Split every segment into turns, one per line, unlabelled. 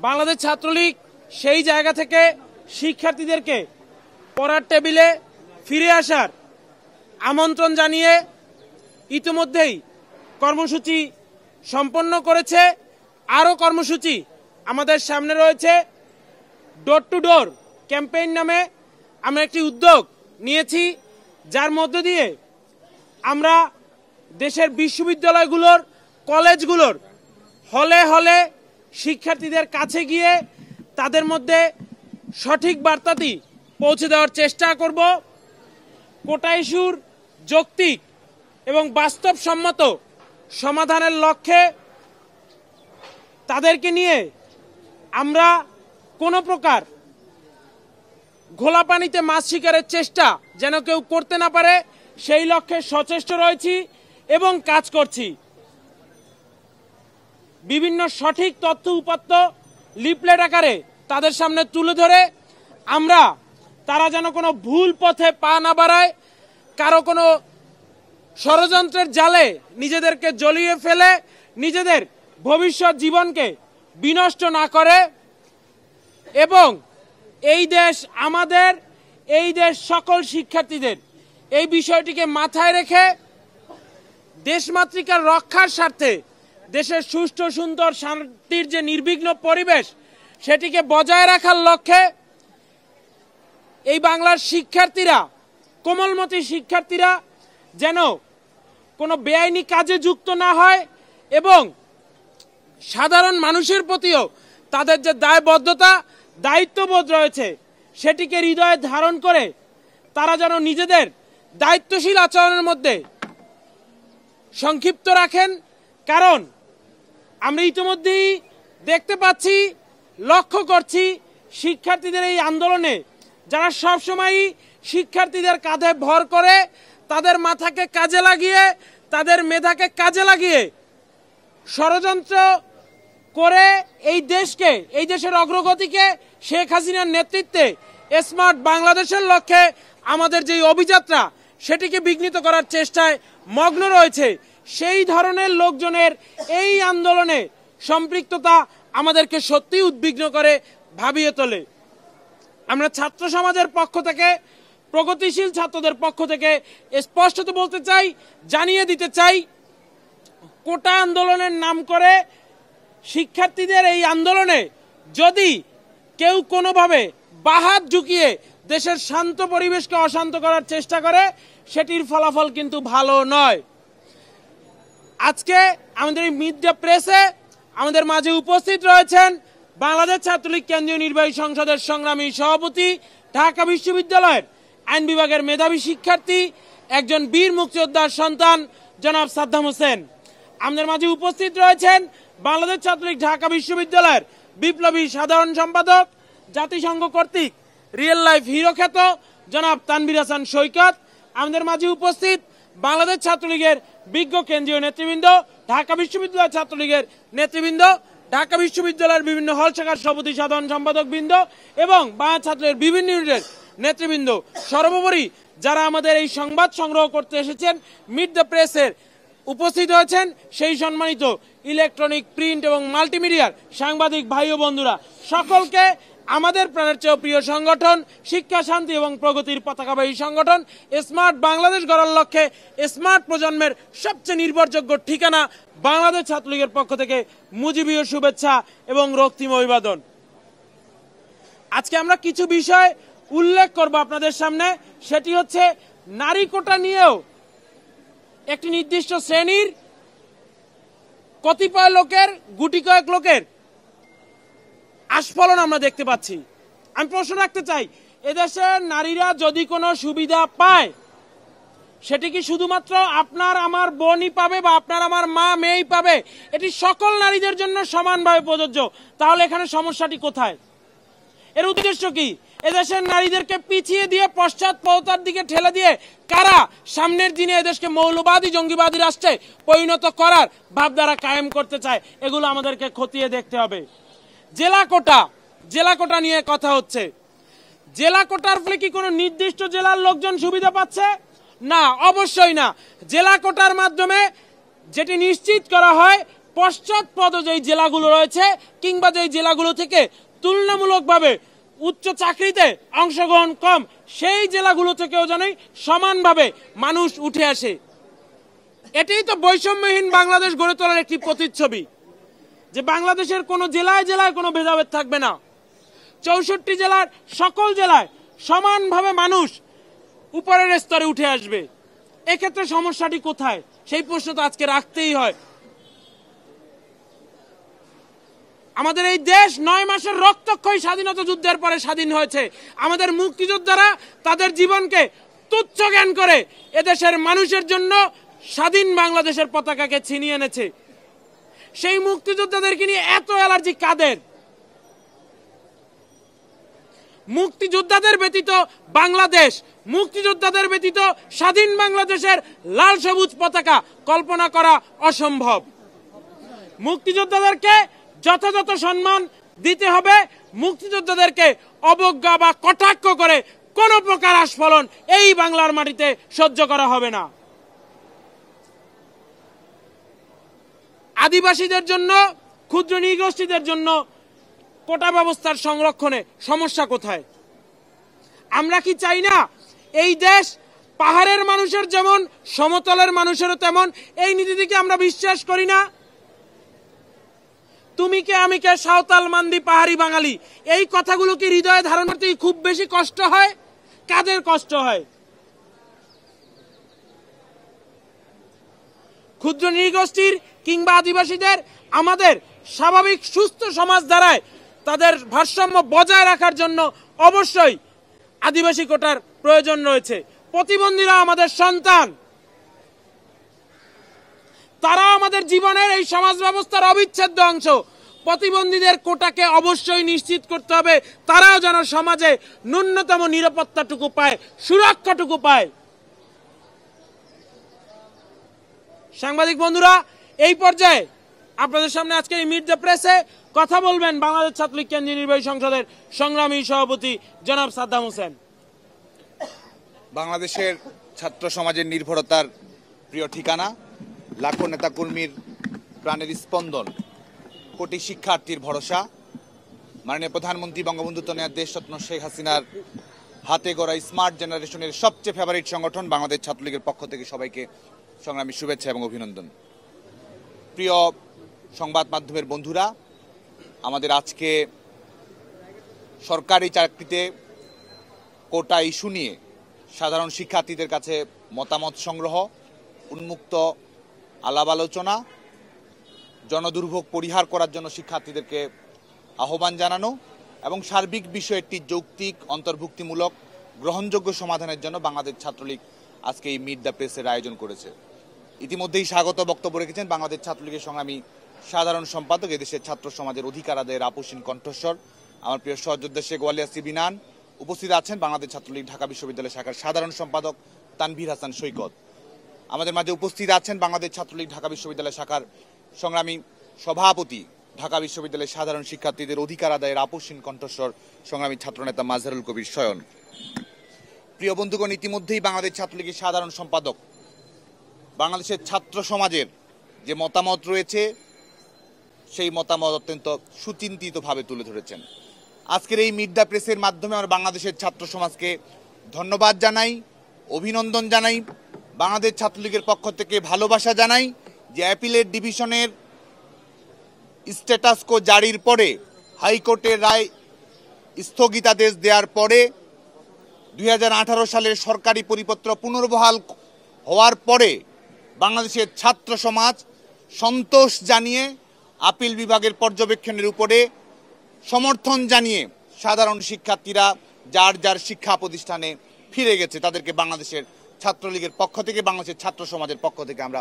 বাংলাদেশ ছাত্রলীগ সেই জায়গা থেকে শিক্ষার্থীদেরকে পড়ার টেবিলে ফিরে আসার আমন্ত্রণ জানিয়ে ইতিমধ্যেই কর্মসূচি সম্পন্ন করেছে। আরও কর্মসূচি আমাদের সামনে রয়েছে। ডোর টু ডোর ক্যাম্পেইন নামে আমরা একটি উদ্যোগ নিয়েছি, যার মধ্য দিয়ে আমরা দেশের বিশ্ববিদ্যালয়গুলোর, কলেজগুলোর হলে হলে শিক্ষার্থীদের কাছে গিয়ে তাদের মধ্যে সঠিক বার্তাটি পৌঁছে দেওয়ার চেষ্টা করব। কোটা ইস্যুর যৌক্তিক এবং বাস্তবসম্মত সমাধানের লক্ষ্যে তাদেরকে নিয়ে আমরা কোনো প্রকার ঘোলা পানিতে মাছ শিকারের চেষ্টা যেন কেউ করতে না পারে সেই লক্ষ্যে সচেষ্ট রয়েছি এবং কাজ করছি। বিভিন্ন সঠিক তথ্য উপাত্ত লিফলেট আকারে তাদের সামনে তুলে ধরে আমরা তারা যেন কোনো ভুল পথে পা না বাড়ায়, কারো কোনো ষড়যন্ত্রের জালে নিজেদেরকে জড়িয়ে ফেলে নিজেদের ভবিষ্যৎ জীবনকে বিনষ্ট না করে এবং এই দেশ আমাদের, এই দেশ সকল শিক্ষার্থীদের, এই বিষয়টিকে মাথায় রেখে দেশমাতৃকার রক্ষার স্বার্থে দেশের সুষ্ঠু সুন্দর শান্তির যে নির্বিঘ্ন পরিবেশ সেটিকে বজায় রাখার লক্ষ্যে এই বাংলার শিক্ষার্থীরা, কোমলমতি শিক্ষার্থীরা যেন কোনো বেআইনি কাজে যুক্ত না হয় এবং সাধারণ মানুষের প্রতিও তাদের যে দায়বদ্ধতা, দায়িত্ববোধ রয়েছে সেটিকে হৃদয়ে ধারণ করে তারা যেন নিজেদের দায়িত্বশীল আচরণের মধ্যে সংক্ষিপ্ত রাখেন। কারণ আমরা ইতিমধ্যেই দেখতে পাচ্ছি, লক্ষ্য করছি শিক্ষার্থীদের এই আন্দোলনে যারা সবসময়ই শিক্ষার্থীদের কাঁধে ভর করে, তাদের মাথাকে কাজে লাগিয়ে, তাদের মেধাকে কাজে লাগিয়ে ষড়যন্ত্র করে এই দেশকে, এই দেশের অগ্রগতিকে শেখ হাসিনার নেতৃত্বে স্মার্ট বাংলাদেশের লক্ষ্যে আমাদের যে অভিযাত্রা সেটিকে বিঘ্নিত করার চেষ্টায় মগ্ন রয়েছে, সেই ধরনের লোকজনের এই আন্দোলনে সম্পৃক্ততা আমাদেরকে সত্যি উদ্বিগ্ন করে, ভাবিয়ে তোলে। আমরা ছাত্র সমাজের পক্ষ থেকে, প্রগতিশীল ছাত্রদের পক্ষ থেকে স্পষ্টত বলতে চাই, জানিয়ে দিতে চাই, কোটা আন্দোলনের নাম করে শিক্ষার্থীদের এই আন্দোলনে যদি কেউ কোনোভাবে বাহাত ঝুঁকিয়ে দেশের শান্ত পরিবেশকে অশান্ত করার চেষ্টা করে সেটির ফলাফল কিন্তু ভালো নয়। আজকে আমাদের এই মিড ডে প্রেসে আমাদের মাঝে উপস্থিত রয়েছেন বাংলাদেশ ছাত্রলীগ কেন্দ্রীয় নির্বাহী সংসদের সংগ্রামী সভাপতি, ঢাকা বিশ্ববিদ্যালয়ের আইন বিভাগের মেধাবী শিক্ষার্থী, একজন বীর মুক্তিযোদ্ধার সন্তান জনাব সাদ্দাম হোসেন। আমাদের মাঝে উপস্থিত রয়েছেন বাংলাদেশ ছাত্রলীগ ঢাকা বিশ্ববিদ্যালয়ের বিপ্লবী সাধারণ সম্পাদক, জাতিসংঘ কর্তৃক রিয়েল লাইফ হিরো খ্যাত জনাব তানভীর হাসান সৈকত। আমাদের মাঝে উপস্থিত বাংলাদেশ ছাত্রলীগের বিজ্ঞ কেন্দ্রীয় নেতৃবৃন্দ, ঢাকা বিশ্ববিদ্যালয় ছাত্রলীগের নেতৃবৃন্দ, ঢাকা বিশ্ববিদ্যালয়ের বিভিন্ন হল শাখার সভাপতি, সাধারণ সম্পাদক বৃন্দ এবং বাংলা ছাত্রের বিভিন্ন ইউনিটের নেতৃবৃন্দ, সর্বোপরি যারা আমাদের এই সংবাদ সংগ্রহ করতে এসেছেন, মিট দ্য প্রেসের উপস্থিত হয়েছেন সেই সম্মানিত ইলেকট্রনিক, প্রিন্ট এবং মাল্টিমিডিয়ার সাংবাদিক ভাই ও বন্ধুরা, সকলকে আমাদের প্রাণের চেয়ে প্রিয় সংগঠন, শিক্ষা, শান্তি এবং প্রগতির পতাকাবাহী সংগঠন স্মার্ট বাংলাদেশ গড়ার লক্ষ্যে স্মার্ট প্রজন্মের সবচেয়ে নির্ভরযোগ্য ঠিকানা বাংলাদেশ ছাত্রলীগের পক্ষ থেকে মুজিবীয় শুভেচ্ছা এবং রক্তিম অভিবাদন। আজকে আমরা কিছু বিষয় উল্লেখ করব আপনাদের সামনে। সেটি হচ্ছে নারী কোটা নিয়েও একটি নির্দিষ্ট শ্রেণীর কতিপয় লোকের, গুটি কয়েক লোকের আস্ফলন আমরা দেখতে পাচ্ছি। আমি প্রশ্ন রাখতে চাই, এদেশের নারীরা যদি কোনো সুবিধা পায় সেটি কি শুধুমাত্র আপনার আমার বোনই পাবে বা আপনার আমার মা মেয়েই পাবে? এটি সকল নারীদের জন্য সমানভাবে প্রযোজ্য। তাহলে এখানে সমস্যাটি কোথায়? এর উদ্দেশ্য কি? এদেশের নারীদেরকে পিছিয়ে দিয়ে, পশ্চাৎপদতার দিকে ঠেলে দিয়ে কারা সামনের দিনে এদেশকে মৌলবাদী, জঙ্গিবাদী রাষ্ট্রে পরিণত করার ভাবধারা কায়েম করতে চায়, এগুলো আমাদেরকে খতিয়ে দেখতে হবে। জেলা কোটা নিয়ে কথা হচ্ছে। জেলা কোটার ফলে কি কোনো নির্দিষ্ট জেলার লোকজন সুবিধা পাচ্ছে? না, অবশ্যই না। জেলা কোটার মাধ্যমে যেটি নিশ্চিত করা হয়, পশ্চাৎপদ যেই জেলাগুলো রয়েছে কিংবা যেই জেলাগুলো থেকে তুলনামূলকভাবে উচ্চ চাকরিতে অংশগ্রহণ কম, সেই জেলাগুলো থেকেও যেন সমানভাবে মানুষ উঠে আসে। এটাই তো বৈষম্যহীন বাংলাদেশ গড়ে তোলার একটি প্রতিচ্ছবি, যে বাংলাদেশের কোনো জেলায় জেলায় কোনো ভেদাভেদ থাকবে না। 64 জেলার সকল জেলায় সমানভাবে মানুষ উপরের স্তরে উঠে আসবে। এক্ষেত্রে সমস্যাটি কোথায়, সেই প্রশ্ন তো আজকে রাখতেই হয়। আমাদের এই দেশ 9 মাসের রক্তক্ষয়ী স্বাধীনতা যুদ্ধের পরে স্বাধীন হয়েছে। আমাদের মুক্তিযোদ্ধারা তাদের জীবনকে তুচ্ছ জ্ঞান করে এদেশের মানুষের জন্য স্বাধীন বাংলাদেশের পতাকাকে ছিনিয়ে এনেছে। সেই মুক্তিযোদ্ধাদেরকে নিয়ে এত অ্যালার্জি কাদের? মুক্তিযোদ্ধাদের ব্যতীত বাংলাদেশ, মুক্তিযোদ্ধাদের ব্যতীত স্বাধীন বাংলাদেশের লাল সবুজ পতাকা কল্পনা করা অসম্ভব। মুক্তিযোদ্ধাদেরকে যথাযথ সম্মান দিতে হবে। মুক্তিযোদ্ধাদেরকে অবজ্ঞা বা কটাক্ষ করে কোনো প্রকার আস্ফলন এই বাংলার মাটিতে সহ্য করা হবে না। আদিবাসীদের জন্য, ক্ষুদ্র নৃগোষ্ঠীদের জন্য কোটা ব্যবস্থার সংরক্ষণে সমস্যা কোথায়? আমরা কি চাই না এই দেশ পাহাড়ের মানুষের যেমন সমতলের মানুষেরও তেমন? এই নীতিটিকে আমরা বিশ্বাস করি না। তুমি কে আমি কে, সাঁওতাল মান্দি পাহাড়ি বাঙালি, এই কথাগুলো কি হৃদয়ে ধারণ করতে খুব বেশি কষ্ট হয়? কাদের কষ্ট হয়? ক্ষুদ্র নৃগোষ্ঠীর কিংবা আদিবাসীদের আমাদের স্বাভাবিক সুস্থ সমাজ দ্বারায় তাদের ভারসাম্য বজায় রাখার জন্য অবশ্যই আদিবাসী কোটার প্রয়োজন রয়েছে। প্রতিবন্ধীরা আমাদের সন্তান, তারা আমাদের জীবনের এই সমাজ ব্যবস্থার অবিচ্ছেদ্য অংশ। প্রতিবন্ধীদের কোটাকে অবশ্যই নিশ্চিত করতে হবে, তারাও যেন সমাজে ন্যূনতম নিরাপত্তাটুকু পায়, সুরক্ষাটুকু পায়। সাংবাদিক বন্ধুরা, এই পর্যায়ে আপনাদের সামনে আজকে এই মিট দ্য প্রেসে কথা বলবেন বাংলাদেশ ছাত্রলীগ কেন্দ্রীয় নির্বাহী সংসদের সংগ্রামী সভাপতি জনাব সাদ্দাম হোসেন।
বাংলাদেশের ছাত্র সমাজের নির্ভরতার প্রিয় ঠিকানা, লাখো নেতাকর্মীর প্রাণের স্পন্দন, কোটি শিক্ষার্থীর ভরসা, মাননীয় প্রধানমন্ত্রী বঙ্গবন্ধু কন্যা দেশরত্ন শেখ হাসিনার হাতে গড়া স্মার্ট জেনারেশনের সবচেয়ে ফেভারিট সংগঠন বাংলাদেশ ছাত্রলীগের পক্ষ থেকে সবাইকে সংগ্রামী শুভেচ্ছা এবং অভিনন্দন। প্রিয় সংবাদ মাধ্যমের বন্ধুরা, আমাদের আজকে সরকারি চাকরিতে কোটা ইস্যু নিয়ে সাধারণ শিক্ষার্থীদের কাছে মতামত সংগ্রহ, উন্মুক্ত আলাপ আলোচনা, জনদুর্ভোগ পরিহার করার জন্য শিক্ষার্থীদেরকে আহ্বান জানানো এবং সার্বিক বিষয়টি যৌক্তিক, অন্তর্ভুক্তিমূলক, গ্রহণযোগ্য সমাধানের জন্য বাংলাদেশ ছাত্রলীগ আজকে এই মিট দ্য প্রেসের আয়োজন করেছে। ইতিমধ্যেই স্বাগত বক্তব্য রেখেছেন বাংলাদেশ ছাত্রলীগের সংগ্রামী সাধারণ সম্পাদক, এদেশের ছাত্র সমাজের অধিকার আদায়ের আপসীন কণ্ঠস্বর আমার প্রিয় সহযোদ্ধা শেখ ওয়ালিয়া সিবিনান। উপস্থিত আছেন বাংলাদেশ ছাত্রলীগ ঢাকা বিশ্ববিদ্যালয় শাখার সাধারণ সম্পাদক তানভীর হাসান সৈকত। আমাদের মাঝে উপস্থিত আছেন বাংলাদেশ ছাত্রলীগ ঢাকা বিশ্ববিদ্যালয় শাখার সংগ্রামী সভাপতি, ঢাকা বিশ্ববিদ্যালয়ের সাধারণ শিক্ষার্থীদের অধিকার আদায়ের আপসীন কণ্ঠস্বর সংগ্রামী ছাত্রনেতা মাজহারুল কবির শয়ন। প্রিয় বন্ধুগণ, ইতিমধ্যেই বাংলাদেশ ছাত্রলীগের সাধারণ সম্পাদক বাংলাদেশের ছাত্র সমাজের যে মতামত রয়েছে সেই মতামত অত্যন্ত সুচিন্তিতভাবে তুলে ধরেছেন। আজকের এই মিট দ্য প্রেসের মাধ্যমে আমরা বাংলাদেশের ছাত্র সমাজকে ধন্যবাদ জানাই, অভিনন্দন জানাই, বাংলাদেশ ছাত্রলীগের পক্ষ থেকে ভালোবাসা জানাই যে অ্যাপিলেট ডিভিশনের স্ট্যাটাস কো জারির পরে, হাইকোর্টের রায় স্থগিতাদেশ দেওয়ার পরে, 2018 সালের সরকারি পরিপত্র পুনর্বহাল হওয়ার পরে বাংলাদেশের ছাত্র সমাজ সন্তোষ জানিয়ে আপিল বিভাগের পর্যবেক্ষণের উপরে সমর্থন জানিয়ে সাধারণ শিক্ষার্থীরা যার যার শিক্ষা প্রতিষ্ঠানে ফিরে গেছে। তাদেরকে বাংলাদেশের ছাত্রলীগের পক্ষ থেকে, বাংলাদেশের ছাত্র সমাজের পক্ষ থেকে আমরা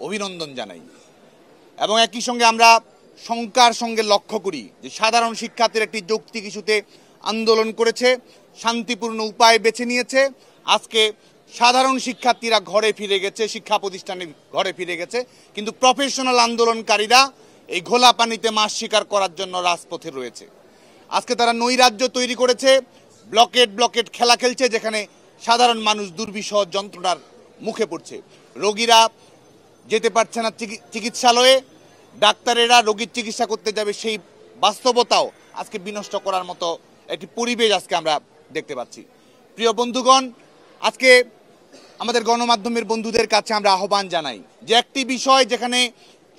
অভিনন্দন জানাই এবং একই সঙ্গে আমরা শঙ্কার সঙ্গে লক্ষ্য করি যে সাধারণ শিক্ষার্থীরা একটি যৌক্তিক ইস্যুতে আন্দোলন করেছে, শান্তিপূর্ণ উপায় বেছে নিয়েছে। আজকে সাধারণ শিক্ষার্থীরা ঘরে ফিরে গেছে, শিক্ষা প্রতিষ্ঠানে ঘরে ফিরে গেছে, কিন্তু প্রফেশনাল আন্দোলনকারীরা এই ঘোলা পানিতে মাছ শিকার করার জন্য রাজপথে রয়েছে। আজকে তারা নৈরাজ্য তৈরি করেছে, ব্লকেট খেলা খেলছে, যেখানে সাধারণ মানুষ দুর্বিষহ যন্ত্রণার মুখে পড়ছে। রোগীরা যেতে পারছে না চিকিৎসালয়ে, ডাক্তারেরা রোগীর চিকিৎসা করতে যাবে সেই বাস্তবতাও আজকে বিনষ্ট করার মতো একটি পরিবেশ আজকে আমরা দেখতে পাচ্ছি। প্রিয় বন্ধুগণ, আজকে আমাদের গণমাধ্যমের বন্ধুদের কাছে আমরা আহ্বান জানাই যে একটি বিষয় যেখানে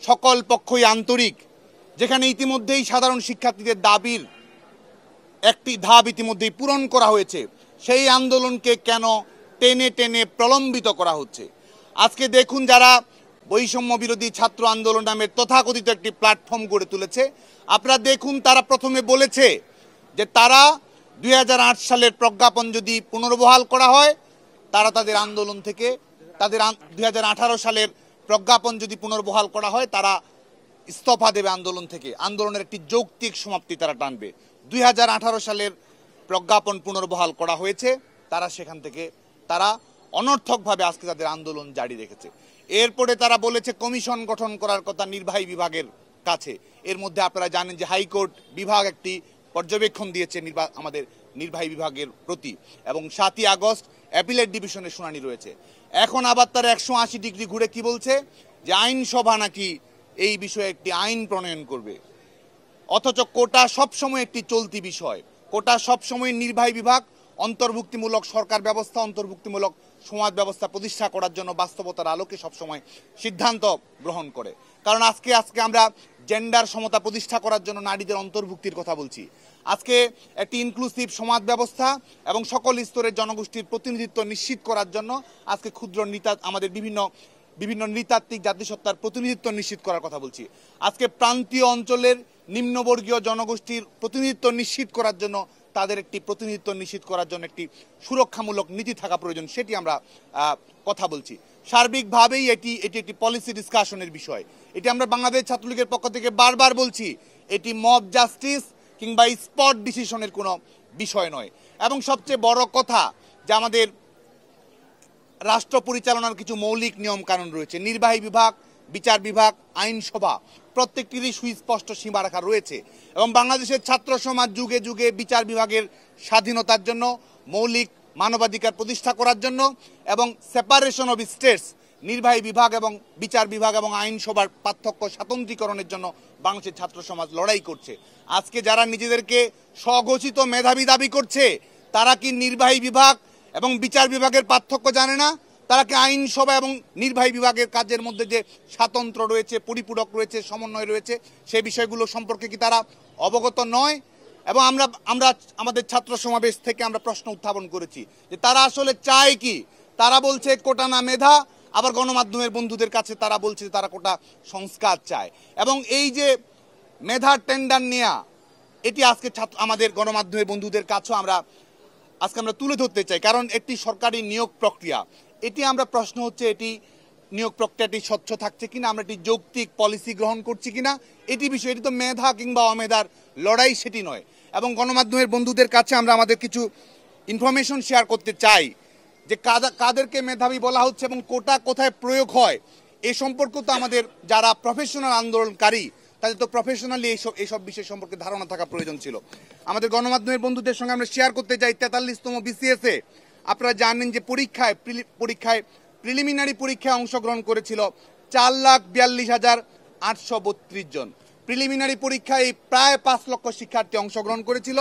সকল পক্ষই আন্তরিক, যেখানে ইতিমধ্যেই সাধারণ শিক্ষার্থীদের দাবির একটি ধাপ ইতিমধ্যেই পূরণ করা হয়েছে, সেই আন্দোলনকে কেন টেনে টেনে প্রলম্বিত করা হচ্ছে? আজকে দেখুন, যারা বৈষম্য বিরোধী ছাত্র আন্দোলন নামের তথাকথিত একটি প্ল্যাটফর্ম গড়ে তুলেছে, আপনারা দেখুন, তারা প্রথমে বলেছে যে তারা 2008 সালের প্রজ্ঞাপন যদি পুনর্বহাল করা হয়, তারা তাদের আন্দোলন থেকে, তাদের 2018 সালের প্রজ্ঞাপন যদি পুনর্বহাল করা হয়, তারা ইস্তফা দেবে আন্দোলন থেকে, আন্দোলনের একটি যৌক্তিক সমাপ্তি তারা টানবে। 2018 সালের প্রজ্ঞাপন পুনর্বহাল করা হয়েছে, তারা সেখান থেকে তারা অনর্থকভাবে আজকে তাদের আন্দোলন জারি রেখেছে। এরপরে তারা বলেছে কমিশন গঠন করার কথা নির্বাহী বিভাগের কাছে। এর মধ্যে আপনারা জানেন যে হাইকোর্ট বিভাগ একটি পর্যবেক্ষণ দিয়েছে আমাদের নির্বাহী বিভাগের প্রতি, এবং 7ই আগস্ট অ্যাপিলেট ডিভিশনের শুনানি রয়েছে। এখন আবার তারা 180 ডিগ্রি ঘুরে কি বলছে যে আইনসভা নাকি এই বিষয়ে একটি আইন প্রণয়ন করবে। অথচ কোটা সবসময় একটি চলতি বিষয়। কোটা সবসময় নির্বাহী বিভাগ অন্তর্ভুক্তিমূলক সরকার ব্যবস্থা, অন্তর্ভুক্তিমূলক সমাজ ব্যবস্থা প্রতিষ্ঠা করার জন্য বাস্তবতার আলোকে সবসময় সিদ্ধান্ত গ্রহণ করে। কারণ আজকে আমরা জেন্ডার সমতা প্রতিষ্ঠা করার জন্য নারীদের অন্তর্ভুক্তির কথা বলছি। আজকে একটি ইনক্লুসিভ সমাজ ব্যবস্থা এবং সকল স্তরের জনগোষ্ঠীর প্রতিনিধিত্ব নিশ্চিত করার জন্য আজকে ক্ষুদ্র আমাদের বিভিন্ন নৃতাত্ত্বিক জাতিসত্তার প্রতিনিধিত্ব নিশ্চিত করার কথা বলছি। আজকে প্রান্তীয় অঞ্চলের নিম্নবর্গীয় জনগোষ্ঠীর প্রতিনিধিত্ব নিশ্চিত করার জন্য, তাদের একটি প্রতিনিধিত্ব নিশ্চিত করার জন্য একটি সুরক্ষামূলক নীতি থাকা প্রয়োজন, সেটি আমরা কথা বলছি। সার্বিকভাবেই এটি একটি পলিসি ডিসকাশনের বিষয়। এটি আমরা বাংলাদেশ ছাত্রলীগের পক্ষ থেকে বারবার বলছি, এটি মব জাস্টিস কিংবা স্পট ডিসিশনের কোনো বিষয় নয়। এবং সবচেয়ে বড় কথা যে আমাদের রাষ্ট্র পরিচালনার কিছু মৌলিক নিয়ম কানুন রয়েছে। নির্বাহী বিভাগ, বিচার বিভাগ, আইনসভা প্রত্যেকটিরই সুস্পষ্ট সীমারেখা রয়েছে, এবং বাংলাদেশের ছাত্র সমাজ যুগে যুগে বিচার বিভাগের স্বাধীনতার জন্য, মৌলিক মানবাধিকার প্রতিষ্ঠা করার জন্য এবং সেপারেশন অফ স্টেটস, নির্বাহী বিভাগ এবং বিচার বিভাগ এবং আইনসভার পার্থক্য স্বাতন্ত্রীকরণের জন্য বাংলাদেশের ছাত্র সমাজ লড়াই করছে। আজকে যারা নিজেদেরকে স্বঘোষিত মেধাবী দাবি করছে, তারা কি নির্বাহী বিভাগ এবং বিচার বিভাগের পার্থক্য জানে না? তারা কি আইনসভা এবং নির্বাহী বিভাগের কাজের মধ্যে যে স্বাতন্ত্র রয়েছে, পরিপূরক রয়েছে, সমন্বয় রয়েছে, সেই বিষয়গুলো সম্পর্কে কি তারা অবগত নয়? এবং আমরা আমাদের ছাত্র সমাবেশ থেকে আমরা প্রশ্ন উত্থাপন করেছি যে তারা আসলে চায় কি। তারা বলছে কোটা না মেধা, আবার গণমাধ্যমের বন্ধুদের কাছে তারা বলছে তারা কোটা সংস্কার চায়। এবং এই যে মেধার টেন্ডার নেয়া, এটি আজকে আমাদের গণমাধ্যমের বন্ধুদের কাছেও আজকে আমরা তুলে ধরতে চাই। কারণ একটি সরকারি নিয়োগ প্রক্রিয়া, এটি আমরা প্রশ্ন হচ্ছে এটি নিয়োগ প্রক্রিয়াটি স্বচ্ছ থাকছে কিনা, আমরা একটি যৌক্তিক পলিসি গ্রহণ করছি কিনা, এটি বিষয়। এটি তো মেধা কিংবা অমেধার লড়াই, সেটি নয়। এবং গণমাধ্যমের বন্ধুদের কাছে আমরা আমাদের কিছু ইনফরমেশন শেয়ার করতে চাই যে কাদেরকে মেধাবী বলা হচ্ছে এবং কোটা কোথায় প্রয়োগ হয়, এ সম্পর্কে তো আমাদের যারা প্রফেশনাল আন্দোলনকারী, তাদের তো প্রফেশনালি এইসব বিষয় সম্পর্কে ধারণা থাকা প্রয়োজন ছিল। আমাদের গণমাধ্যমের বন্ধুদের সঙ্গে আমরা শেয়ার করতে চাই 43তম বিসিএসে আপনারা জানেন যে পরীক্ষায় প্রিলিমিনারি পরীক্ষায় অংশগ্রহণ করেছিল 4,42,832 জন। প্রিলিমিনারি পরীক্ষায় প্রায় 5 লক্ষ শিক্ষার্থী অংশগ্রহণ করেছিল।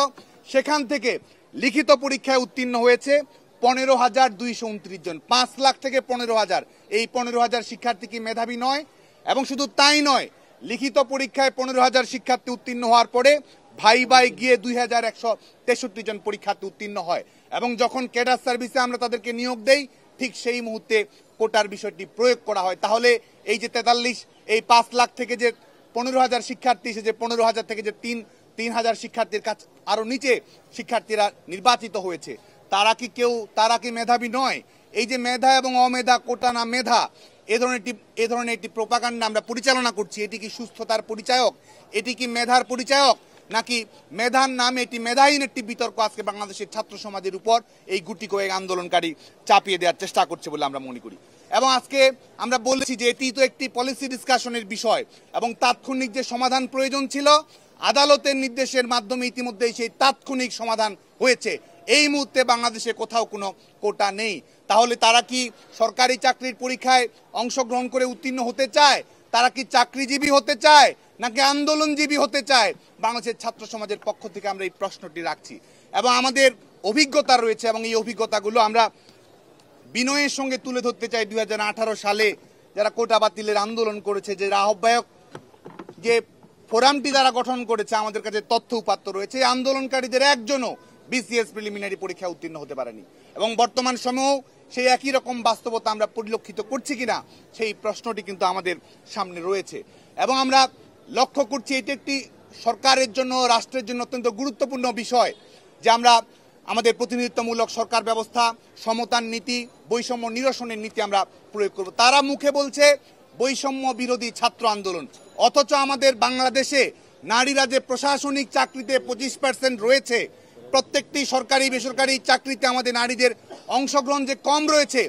সেখান থেকে লিখিত পরীক্ষায় উত্তীর্ণ হয়েছে 15,229 জন। 5 লাখ থেকে 15,000, এই 15,000 শিক্ষার্থী কি মেধাবী নয়? এবং শুধু তাই নয়, লিখিত পরীক্ষায় 15,000 শিক্ষার্থী উত্তীর্ণ হওয়ার পরে ভাই গিয়ে 2,163 জন পরীক্ষার্থী উত্তীর্ণ হয়। এবং যখন ক্যাডার সার্ভিসে আমরা তাদেরকে নিয়োগ দেই, ঠিক সেই মুহূর্তে কোটার বিষয়টি প্রয়োগ করা হয়। তাহলে এই যে 5 লাখ থেকে যে 15,000 শিক্ষার্থী, সে যে 15,000 থেকে যে 3,000 শিক্ষার্থীর কাছে আরো নিচে শিক্ষার্থীরা নির্বাচিত হয়েছে, তারা কি মেধাবী নয়? এই যে মেধা এবং অমেধা, কোটা না মেধা, এ ধরনের একটি প্রোপাগান্ডা আমরা পরিচালনা করছি, এটি কি সুস্থতার পরিচায়ক? এটি কি মেধার পরিচায়ক? নাকি মেধার নামে এটি মেধাহীন একটি বিতর্ক আজকে বাংলাদেশের ছাত্র সমাজের উপর এই গুটি কয়েক আন্দোলনকারী চাপিয়ে দেওয়ার চেষ্টা করছে বলে আমরা মনে করি। এবং আজকে আমরা বলেছি যে এটি তো একটি পলিসি ডিসকাশনের বিষয়, এবং তাৎক্ষণিক যে সমাধান প্রয়োজন ছিল, আদালতের নির্দেশের মাধ্যমে ইতিমধ্যেই সেই তাৎক্ষণিক সমাধান হয়েছে। এই মুহূর্তে বাংলাদেশে কোথাও কোনো কোটা নেই। তাহলে তারা কি সরকারি চাকরির পরীক্ষায় অংশগ্রহণ করে উত্তীর্ণ হতে চায়?
তারা কি চাকরিজীবী হতে চায় নাকি আন্দোলনজীবী হতে চায়? বাংলাদেশের ছাত্র সমাজের পক্ষ থেকে আমরা এই প্রশ্নটি রাখছি এবং আমাদের অভিজ্ঞতা রয়েছে এবং এই অভিজ্ঞতাগুলো আমরা বিনয়ের সঙ্গে তুলে ধরতে চাই। 2018 সালে যারা কোটা বাতিলের আন্দোলন করেছে, যে আহ্বায়ক যে ফোরামটি যারা গঠন করেছে, আমাদের কাছে তথ্য উপাত্ত রয়েছে, এই আন্দোলনকারীদের একজনও বিসিএস প্রিলিমিনারি পরীক্ষায় উত্তীর্ণ হতে পারেনি এবং বর্তমান সময়েও সেই একই রকম বাস্তবতা আমরা পরিলক্ষিত করছি কিনা সেই প্রশ্নটি কিন্তু আমাদের সামনে রয়েছে এবং আমরা লক্ষ্য করছি এটি একটি সরকারের জন্য, রাষ্ট্রের জন্য অত্যন্ত গুরুত্বপূর্ণ বিষয় যে আমরা আমাদের প্রতিনিধিত্বমূলক সরকার ব্যবস্থা, সমতার নীতি, বৈষম্য নিরসনের নীতি আমরা প্রয়োগ করব। তারা মুখে বলছে বৈষম্য বিরোধী ছাত্র আন্দোলন, অথচ আমাদের বাংলাদেশে নারীরা যে প্রশাসনিক চাকরিতে 25% রয়েছে, প্রত্যেকটি সরকারি বেসরকারি চাকরিতে আমাদের নারীদের অংশগ্রহণ যে কম রয়েছে,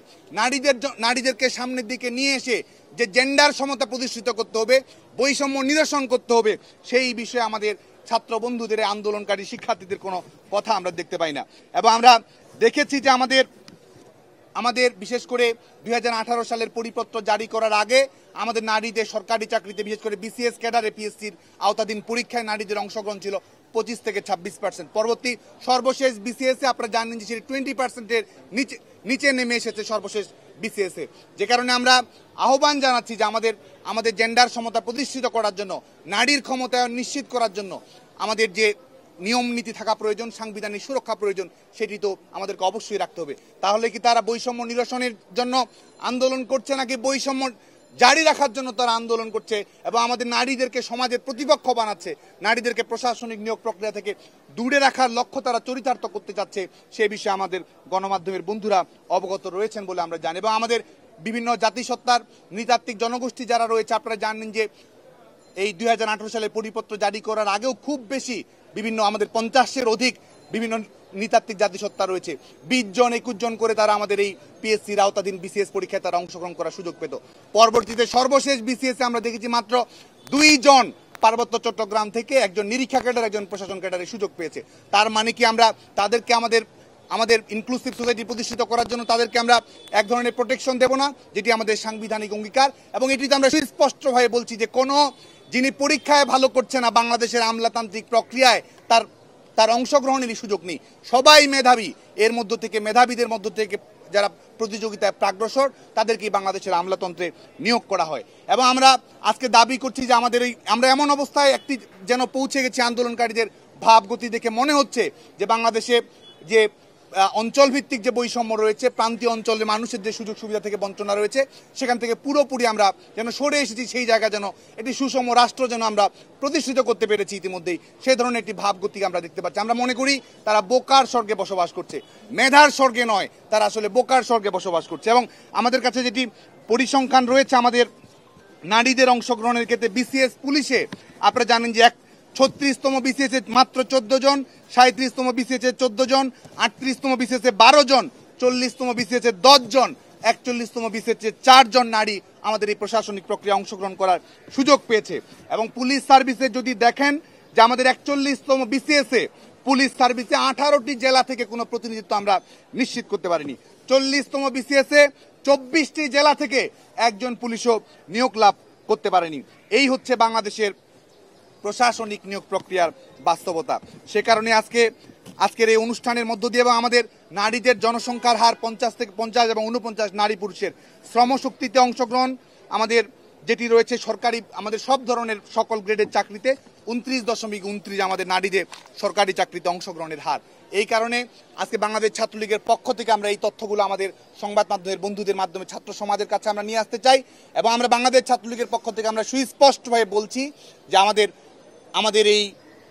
নারীদেরকে সামনের দিকে নিয়ে এসে যে জেন্ডার সমতা প্রতিষ্ঠিত করতে হবে, বৈষম্য নিরসন করতে হবে, সেই বিষয়ে আমাদের ছাত্র বন্ধুদের, আন্দোলনকারী শিক্ষার্থীদের কোনো কথা আমরা দেখতে পাই না। এবং আমরা দেখেছি যে আমাদের বিশেষ করে 2018 সালের পরিপত্র জারি করার আগে আমাদের নারীদের সরকারি চাকরিতে, বিশেষ করে বিসিএস ক্যাডার এপিএসসির আওতাধীন পরীক্ষায় নারীদের অংশগ্রহণ ছিল 25 থেকে 26%। পরবর্তী সর্বশেষ বিসিএসে আপনারা জানেন যে সেটি 20%-এর নিচে নেমে এসেছে সর্বশেষ বিসিএসে, যে কারণে আমরা আহ্বান জানাচ্ছি যে আমাদের জেন্ডার সমতা প্রতিষ্ঠিত করার জন্য, নারীর ক্ষমতায়ন নিশ্চিত করার জন্য আমাদের যে নিয়ম নীতি থাকা প্রয়োজন, সাংবিধানিক সুরক্ষা প্রয়োজন, সেটি তো আমাদেরকে অবশ্যই রাখতে হবে। তাহলে কি তারা বৈষম্য নিরসনের জন্য আন্দোলন করছে নাকি বৈষম্য জারি রাখার জন্য তারা আন্দোলন করছে এবং আমাদের নারীদেরকে সমাজের প্রতিপক্ষ বানাচ্ছে, নারীদেরকে প্রশাসনিক নিয়োগ প্রক্রিয়া থেকে দূরে রাখার লক্ষ্য তারা চরিতার্থ করতে চাচ্ছে, সে বিষয়ে আমাদের গণমাধ্যমের বন্ধুরা অবগত রয়েছেন বলে আমরা জানি। এবং আমাদের বিভিন্ন জাতিসত্তার নৃতাত্ত্বিক জনগোষ্ঠী যারা রয়েছে, আপনারা জানেন যে এই 2018 সালে পরিপত্র জারি করার আগেও খুব বেশি বিভিন্ন আমাদের 50-এর অধিক বিভিন্ন নৃতাত্ত্বিক জাতিসত্তা রয়েছে। 20 জন 21 জন করে তারা আমাদের এই পিএসসির আওতাধীন বিসিএস পরীক্ষায় তারা অংশগ্রহণ করার সুযোগ পেত। পরবর্তীতে সর্বশেষ বিসিএসে আমরা দেখেছি মাত্র 2 জন পার্বত্য চট্টগ্রাম থেকে, একজন নিরীক্ষা ক্যাডার, একজন প্রশাসন ক্যাডারের সুযোগ পেয়েছে। তার মানে কি আমরা তাদেরকে আমাদের ইনক্লুসিভ সোসাইটি প্রতিষ্ঠিত করার জন্য তাদেরকে আমরা এক ধরনের প্রোটেকশন দেব না, যেটি আমাদের সাংবিধানিক অঙ্গীকার। এবং এটিতে আমরা সুস্পষ্টভাবে বলছি যে যিনি পরীক্ষায় ভালো করছে না, বাংলাদেশের আমলাতান্ত্রিক প্রক্রিয়ায় তার অংশগ্রহণেরই সুযোগ নেই। সবাই মেধাবী, এর মধ্য থেকে মেধাবীদের মধ্য থেকে যারা প্রতিযোগিতায় প্রাগ্রসর, তাদেরকেই বাংলাদেশের আমলাতন্ত্রে নিয়োগ করা হয়। এবং আমরা আজকে দাবি করছি যে আমরা এমন অবস্থায় একটি যেন পৌঁছে গেছি, আন্দোলনকারীদের ভাবগতি দেখে মনে হচ্ছে যে বাংলাদেশে যে অঞ্চলভিত্তিক যে বৈষম্য রয়েছে, প্রান্তীয় অঞ্চলের মানুষের যে সুযোগ সুবিধা থেকে বঞ্চনা রয়েছে, সেখান থেকে পুরোপুরি আমরা যেন সরে এসেছি, সেই জায়গা যেন একটি সুষম রাষ্ট্র যেন আমরা প্রতিষ্ঠিত করতে পেরেছি ইতিমধ্যেই, সেই ধরনের একটি ভাবগতি আমরা দেখতে পাচ্ছি। আমরা মনে করি তারা বোকার স্বর্গে বসবাস করছে, মেধার স্বর্গে নয়, তারা আসলে বোকার স্বর্গে বসবাস করছে। এবং আমাদের কাছে যেটি পরিসংখ্যান রয়েছে আমাদের নারীদের অংশগ্রহণের ক্ষেত্রে, বিসিএস পুলিশে আপনারা জানেন যে 36তম বিসিএসে মাত্র 14 জন, 37তম বিসিএসে 14 জন, 38তম বিসিএসে 12 জন, 40তম বিসিএসে 10 জন, 41তম বিসিএসে 4 জন নারী আমাদের এই প্রশাসনিক প্রক্রিয়া অংশগ্রহণ করার সুযোগ পেয়েছে। এবং পুলিশ সার্ভিসে যদি দেখেন যে আমাদের 41তম বিসিএসে পুলিশ সার্ভিসে 18টি জেলা থেকে কোনো প্রতিনিধিত্ব আমরা নিশ্চিত করতে পারিনি। 40তম বিসিএসে 24টি জেলা থেকে একজন পুলিশও নিয়োগ লাভ করতে পারেনি। এই হচ্ছে বাংলাদেশের প্রশাসনিক নিয়োগ প্রক্রিয়ার বাস্তবতা। সে কারণে আজকের এই অনুষ্ঠানের মধ্য দিয়ে এবং আমাদের নারীদের জনসংখ্যার হার 50 থেকে 50 এবং 49 নারী পুরুষের শ্রমশক্তিতে অংশগ্রহণ আমাদের যেটি রয়েছে সরকারি, আমাদের সব ধরনের সকল গ্রেডের চাকরিতে 29.29 আমাদের নারীদের সরকারি চাকরিতে অংশগ্রহণের হার। এই কারণে আজকে বাংলাদেশ ছাত্রলীগের পক্ষ থেকে আমরা এই তথ্যগুলো আমাদের সংবাদ মাধ্যমের বন্ধুদের মাধ্যমে ছাত্র সমাজের কাছে আমরা নিয়ে আসতে চাই। এবং আমরা বাংলাদেশ ছাত্রলীগের পক্ষ থেকে আমরা সুস্পষ্টভাবে বলছি যে আমাদের এই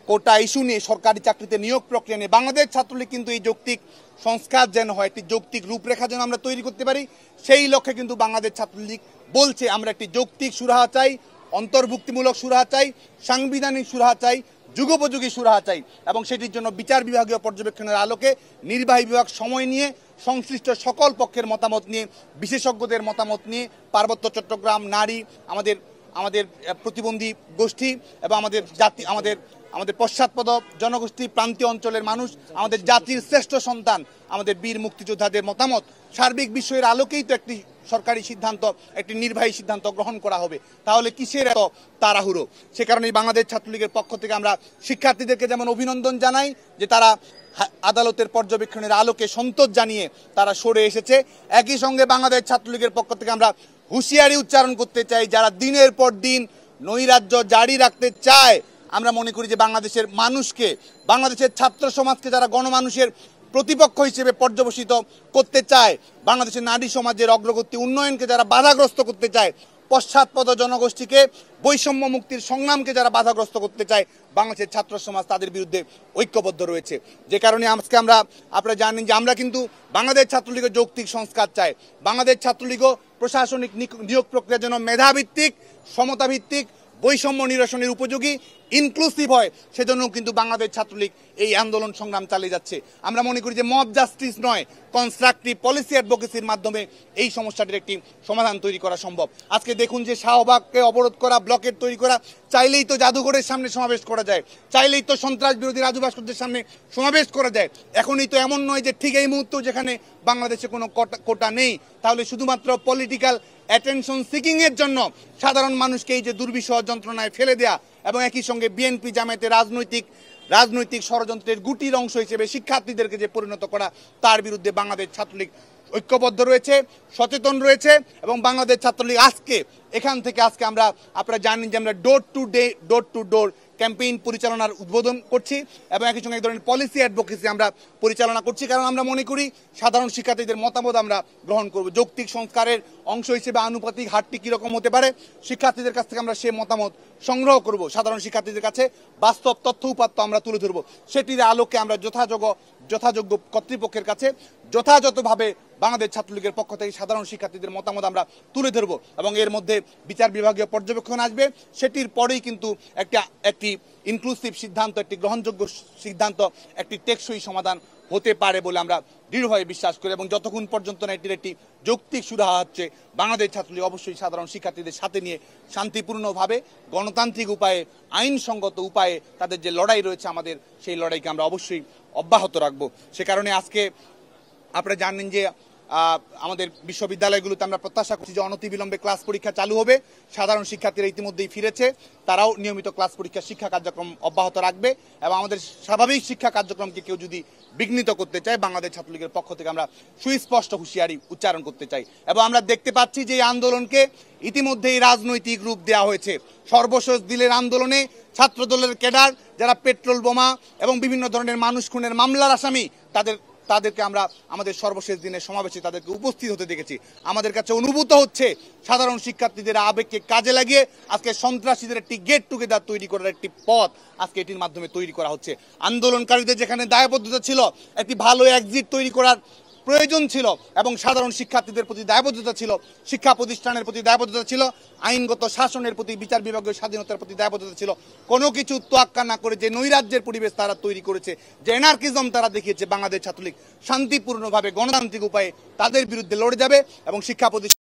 কোটা ইস্যু নিয়ে, সরকারি চাকরিতে নিয়োগ প্রক্রিয়া নিয়ে বাংলাদেশ ছাত্রলীগ কিন্তু এই যৌক্তিক সংস্কার যেন হয়, একটি যৌক্তিক রূপরেখা যেন আমরা তৈরি করতে পারি, সেই লক্ষ্যে কিন্তু বাংলাদেশ ছাত্রলীগ বলছে আমরা একটি যৌক্তিক সুরাহা চাই, অন্তর্ভুক্তিমূলক সুরাহা চাই, সাংবিধানিক সুরাহা চাই, যুগোপযোগী সুরাহা চাই। এবং সেটির জন্য বিচার বিভাগীয় পর্যবেক্ষণের আলোকে নির্বাহী বিভাগ সময় নিয়ে, সংশ্লিষ্ট সকল পক্ষের মতামত নিয়ে, বিশেষজ্ঞদের মতামত নিয়ে, পার্বত্য চট্টগ্রাম নারী, আমাদের প্রতিবন্ধী গোষ্ঠী এবং আমাদের পশ্চাৎপদ জনগোষ্ঠী, প্রান্তীয় অঞ্চলের মানুষ, আমাদের জাতির শ্রেষ্ঠ সন্তান, আমাদের বীর মুক্তিযোদ্ধাদের মতামত সার্বিক বিষয়ের আলোকেই তো একটি সরকারি সিদ্ধান্ত, একটি নির্বাহী সিদ্ধান্ত গ্রহণ করা হবে। তাহলে কিসের এত তাড়াহুড়ো? সে কারণেই বাংলাদেশ ছাত্রলীগের পক্ষ থেকে আমরা শিক্ষার্থীদেরকে যেমন অভিনন্দন জানাই যে তারা আদালতের পর্যবেক্ষণের আলোকে সন্তোষ জানিয়ে তারা সরে এসেছে, একই সঙ্গে বাংলাদেশ ছাত্রলীগের পক্ষ থেকে আমরা হুঁশিয়ারি উচ্চারণ করতে চাই যারা দিনের পর দিন নৈরাজ্য জারি রাখতে চায়। আমরা মনে করি যে বাংলাদেশের মানুষকে, বাংলাদেশের ছাত্র সমাজকে যারা গণমানুষের প্রতিপক্ষ হিসেবে পর্যবেসিত করতে চায়, বাংলাদেশের নারী সমাজের অগ্রগতি উন্নয়নকে যারা বাধাগ্রস্ত করতে চায়, পশ্চাৎপদ জনগোষ্ঠীকে, বৈষম্য মুক্তির সংগ্রামকে যারা বাধাগ্রস্ত করতে চায়, বাংলাদেশের ছাত্র সমাজ তাদের বিরুদ্ধে ঐক্যবদ্ধ রয়েছে। যে কারণে আজকে আপনারা জানেন যে আমরা কিন্তু বাংলাদেশ ছাত্রলীগের যৌক্তিক সংস্কার চাই। বাংলাদেশ ছাত্রলীগও প্রশাসনিক নিয়োগ প্রক্রিয়ার জন্য মেধাভিত্তিক, সমতাভিত্তিক, বৈষম্য নিরসনের উপযোগী, ইনক্লুসিভ হয়, সেজন্য কিন্তু বাংলাদেশ ছাত্রলীগ এই আন্দোলন সংগ্রাম চালিয়ে যাচ্ছে। আমরা মনে করি যে মব জাস্টিস নয়, কনস্ট্রাকটিভ পলিসি অ্যাডভোকেসির মাধ্যমে এই সমস্যাটির একটি সমাধান তৈরি করা সম্ভব। আজকে দেখুন যে শাহবাগকে অবরোধ করা, ব্লকেট তৈরি করা, চাইলেই তো জাদুঘরের সামনে সমাবেশ করা যায়, চাইলেই তো সন্ত্রাস বিরোধী রাজু ভাস্কর্যের সামনে সমাবেশ করা যায়। এখনই তো এমন নয় যে ঠিক এই মুহূর্তেও যেখানে বাংলাদেশে কোনো কোটা নেই, তাহলে শুধুমাত্র পলিটিক্যাল অ্যাটেনশন সিকিং এর জন্য সাধারণ মানুষকে এই যে দুর্বিষহ যন্ত্রণায় ফেলে দেয়া এবং একই সঙ্গে বিএনপি জামায়াতের রাজনৈতিক ষড়যন্ত্রের গুটির অংশ হিসেবে শিক্ষার্থীদেরকে যে পরিণত করা, তার বিরুদ্ধে বাংলাদেশ ছাত্রলীগ ঐক্যবদ্ধ রয়েছে, সচেতন রয়েছে। এবং বাংলাদেশ ছাত্রলীগ এখান থেকে আপনারা জানেন যে আমরা ডোর টু ডোর ক্যাম্পেইন পরিচালনার উদ্বোধন করছি এবং একই সঙ্গে এক ধরনের পলিসি অ্যাডভোকেসি আমরা পরিচালনা করছি। কারণ আমরা মনে করি সাধারণ শিক্ষার্থীদের মতামত আমরা গ্রহণ করব। যৌক্তিক সংস্কারের অংশ হিসেবে আনুপাতিক হারটি কীরকম হতে পারে, শিক্ষার্থীদের কাছ থেকে আমরা সে মতামত সংগ্রহ করব। সাধারণ শিক্ষার্থীদের কাছে বাস্তব তথ্য উপাত্ত আমরা তুলে ধরব। সেটির আলোকে আমরা যথাযোগ্য কর্তৃপক্ষের কাছে যথাযথভাবে বাংলাদেশ ছাত্রলীগের পক্ষ থেকে সাধারণ শিক্ষার্থীদের মতামত আমরা তুলে ধরব এবং এর মধ্যে বিচার বিভাগীয় পর্যবেক্ষণ আসবে। সেটির পরেই কিন্তু একটি ইনক্লুসিভ সিদ্ধান্ত, একটি গ্রহণযোগ্য সিদ্ধান্ত, একটি টেকসই সমাধান হতে পারে বলে আমরা দৃঢ়ভাবে বিশ্বাস করি। এবং যতক্ষণ পর্যন্ত না এটির একটি যৌক্তিক সুরাহা হচ্ছে, বাংলাদেশ ছাত্রলীগ অবশ্যই সাধারণ শিক্ষার্থীদের সাথে নিয়ে শান্তিপূর্ণভাবে, গণতান্ত্রিক উপায়ে, আইনসঙ্গত উপায়ে তাদের যে লড়াই রয়েছে, আমাদের সেই লড়াইকে আমরা অবশ্যই অব্যাহত রাখবো। সে কারণে আজকে আপনারা জানেন যে আমাদের বিশ্ববিদ্যালয়গুলোতে আমরা প্রত্যাশা করছি যে অনতিবিলম্বে ক্লাস পরীক্ষা চালু হবে। সাধারণ শিক্ষার্থীরা ইতিমধ্যেই ফিরেছে, তারাও নিয়মিত ক্লাস পরীক্ষা শিক্ষা কার্যক্রম অব্যাহত রাখবে এবং আমাদের স্বাভাবিক শিক্ষা কার্যক্রমকে কেউ যদি বিঘ্নিত করতে চায়, বাংলাদেশ ছাত্রলীগের পক্ষ থেকে আমরা সুস্পষ্ট হুঁশিয়ারি উচ্চারণ করতে চাই। এবং আমরা দেখতে পাচ্ছি যে এই আন্দোলনকে ইতিমধ্যেই রাজনৈতিক রূপ দেওয়া হয়েছে। সর্বশেষ দিলের আন্দোলনে ছাত্রদলের ক্যাডার যারা পেট্রোল বোমা এবং বিভিন্ন ধরনের মানুষ খুনের মামলার আসামি, তাদেরকে আমরা আমাদের সর্বশেষ দিনের সমাবেশে তাদেরকে উপস্থিত হতে দেখেছি। আমাদের কাছে অনুভূত হচ্ছে সাধারণ শিক্ষার্থীদের আবেগকে কাজে লাগিয়ে আজকে সন্ত্রাসীদের একটি গেট টুগেদার তৈরি করার একটি পথ আজকে এটির মাধ্যমে তৈরি করা হচ্ছে। আন্দোলনকারীদের যেখানে দায়বদ্ধতা ছিল, একটি ভালো এক্সিট তৈরি করার প্রয়োজন ছিল এবং সাধারণ শিক্ষার্থীদের প্রতি দায়বদ্ধতা ছিল, শিক্ষা প্রতিষ্ঠানের প্রতি দায়বদ্ধতা ছিল, আইনগত শাসনের প্রতি, বিচার বিভাগীয় স্বাধীনতার প্রতি দায়বদ্ধতা ছিল। কোনো কিছু তোয়াক্কা না করে যে নৈরাজ্যের পরিবেশ তারা তৈরি করেছে, যে এনার্কিজম তারা দেখিয়েছে, বাংলাদেশ ছাত্রলীগ শান্তিপূর্ণভাবে গণতান্ত্রিক উপায়ে তাদের বিরুদ্ধে লড়ে যাবে এবং শিক্ষা প্রতিষ্ঠান